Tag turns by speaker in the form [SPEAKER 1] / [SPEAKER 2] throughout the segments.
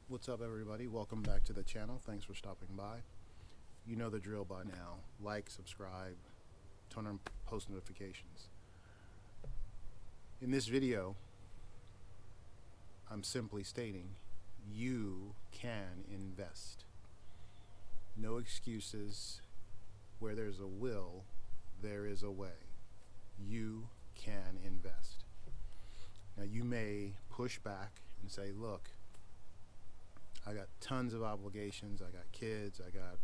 [SPEAKER 1] What's up, everybody? Welcome back to the channel. Thanks for stopping by. You know the drill by now. Like, subscribe, turn on post notifications. In this video, I'm simply stating you can invest. No excuses. Where there's a will, there is a way. You can invest. Now, you may push back and say, look, I got tons of obligations. I got kids. I got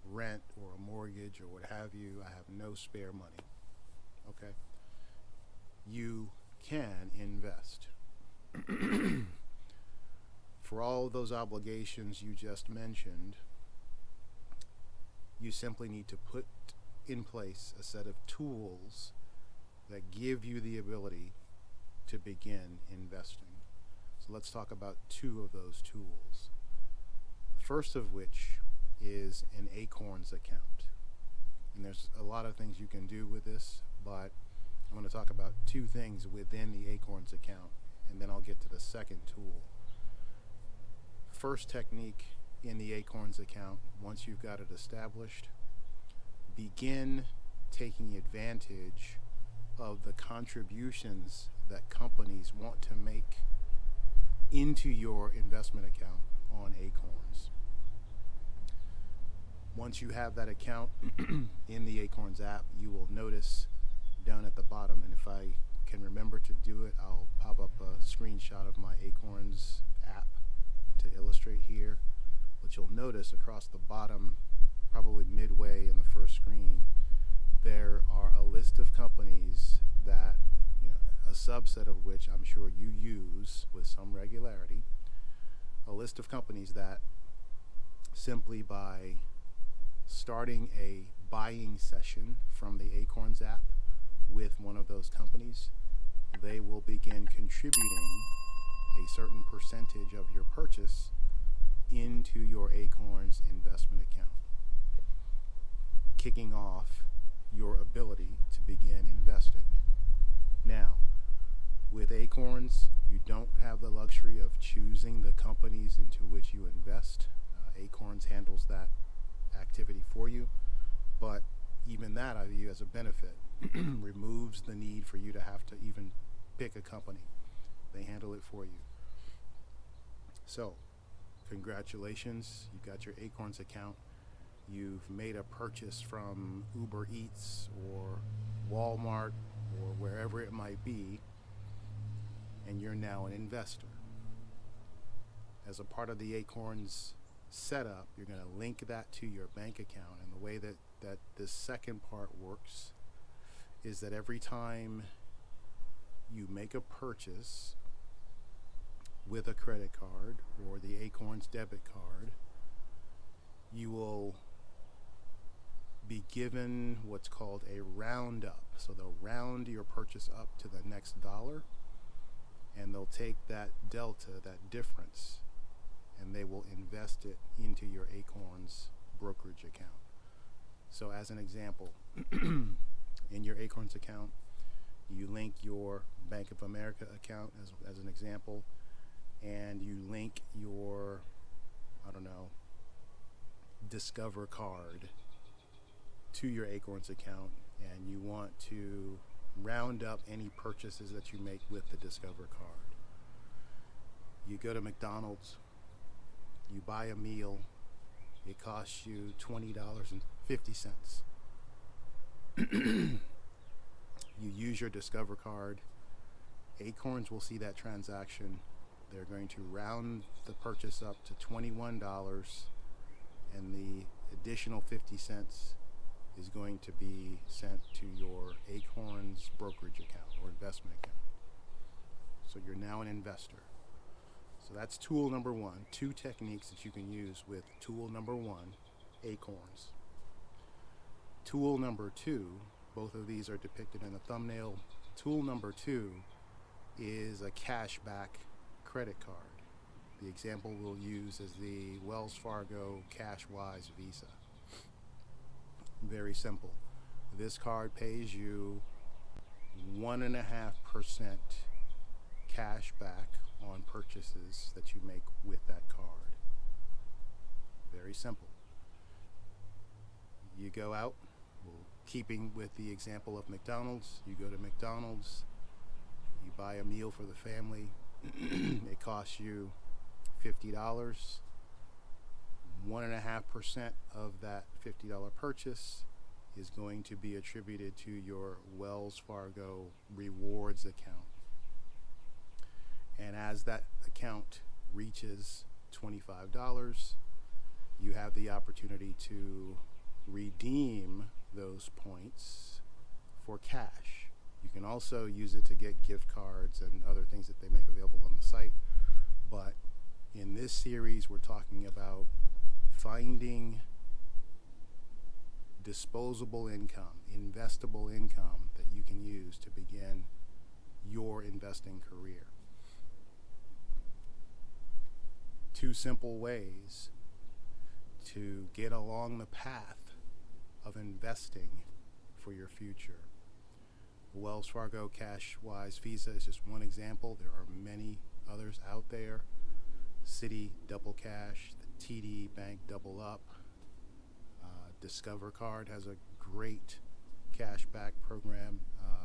[SPEAKER 1] rent or a mortgage or what have you. I have no spare money. Okay? You can invest. For all of those obligations you just mentioned, you simply need to put in place a set of tools that give you the ability to begin investing. So let's talk about two of those tools. First of which is an Acorns account. And there's a lot of things you can do with this, but I'm going to talk about two things within the Acorns account, and then I'll get to the second tool. First technique in the Acorns account, once you've got it established, begin taking advantage of the contributions that companies want to make into your investment account on Acorns. Once you have that account in the Acorns app, you will notice down at the bottom, and if I can remember to do it, I'll pop up a screenshot of my Acorns app to illustrate here. But you'll notice across the bottom, probably midway in the first screen, there are a list of companies that, a subset of which I'm sure you use with some regularity, a list of companies that simply by starting a buying session from the Acorns app with one of those companies, they will begin contributing a certain percentage of your purchase into your Acorns investment account, kicking off your ability to begin investing. Now, with Acorns, you don't have the luxury of choosing the companies into which you invest. Acorns handles that activity for you, but even that I view as a benefit. Removes the need for you to have to even pick a company. They handle it for you. So, congratulations, you got your Acorns account. You've made a purchase from Uber Eats or Walmart or wherever it might be, and you're now an investor. As a part of the Acorns setup, you're going to link that to your bank account, and the way that this second part works is that every time you make a purchase with a credit card or the Acorns debit card, you will be given what's called a roundup. So they'll round your purchase up to the next dollar, and they'll take that delta, that difference, and they will invest it into your Acorns brokerage account. So as an example, in your Acorns account, you link your Bank of America account as an example, and you link your, Discover card to your Acorns account, and you want to round up any purchases that you make with the Discover card. You go to McDonald's, you buy a meal, it costs you $20.50. You use your Discover card. Acorns will see that transaction. They're going to round the purchase up to $21, and the additional 50 cents is going to be sent to your Acorns brokerage account or investment account. So you're now an investor. So that's tool number one. Two techniques that you can use with tool number one, Acorns. Tool number two, both of these are depicted in the thumbnail. Tool number two is a cashback credit card. The example we'll use is the Wells Fargo CashWise Visa. Very simple. This card pays you 1.5% cash back on purchases that you make with that card. very simple. You go out, well, keeping with the example of McDonald's, you go to McDonald's, you buy a meal for the family, it costs you $50. 1.5% of that $50 purchase is going to be attributed to your Wells Fargo rewards account. And as that account reaches $25, you have the opportunity to redeem those points for cash. You can also use it to get gift cards and other things that they make available on the site. But in this series, we're talking about finding disposable income, investable income that you can use to begin your investing career. 2 simple ways to get along the path of investing for your future. Wells Fargo Cash-Wise Visa is just one example. There are many others out there. Citi Double Cash, the TD Bank Double Up. Discover Card has a great cashback program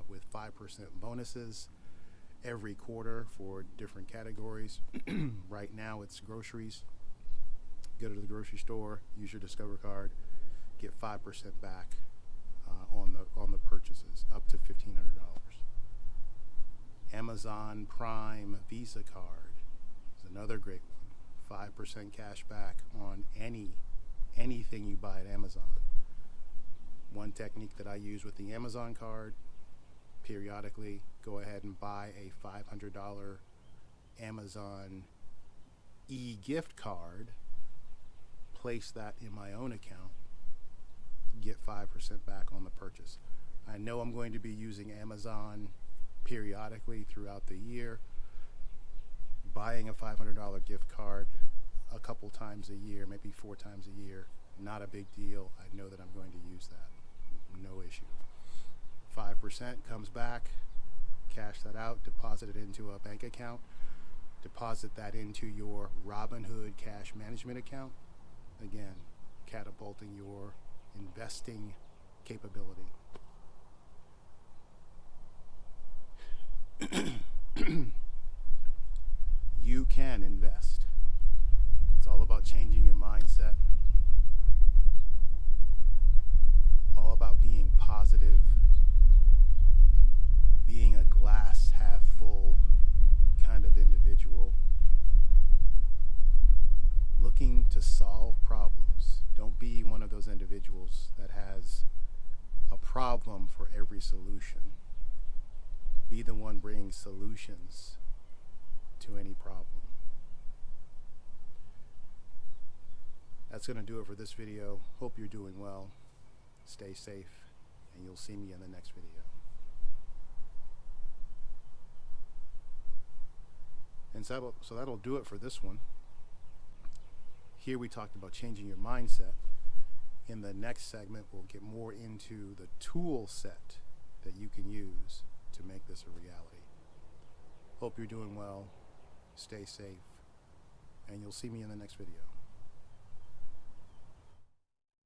[SPEAKER 1] with 5% bonuses every quarter for different categories. Right now it's groceries. Go to the grocery store, use your Discover Card, get 5% back on the purchases up to $1,500. Amazon Prime Visa Card is another great one. 5% cash back on anything you buy at Amazon. One technique that I use with the Amazon card, periodically go ahead and buy a $500 Amazon e-gift card, place that in my own account, get 5% back on the purchase. I know I'm going to be using Amazon periodically throughout the year. Buying a $500 gift card a couple times a year, maybe 4 times a year, not a big deal. I know that I'm going to use that. No issue. 5% comes back, cash that out, deposit it into a bank account, deposit that into your Robinhood cash management account. Again, catapulting your investing capability. You can invest. It's all about changing your mindset. All about being positive, being a glass half full kind of individual, looking to solve problems. Don't be one of those individuals that has a problem for every solution. Be the one bringing solutions to any problem. That's going to do it for this video. Hope you're doing well. Stay safe, and you'll see me in the next video. And so that'll do it for this one. Here we talked about changing your mindset. In the next segment, we'll get more into the tool set that you can use to make this a reality. Hope you're doing well. Stay safe, and you'll see me in the next video.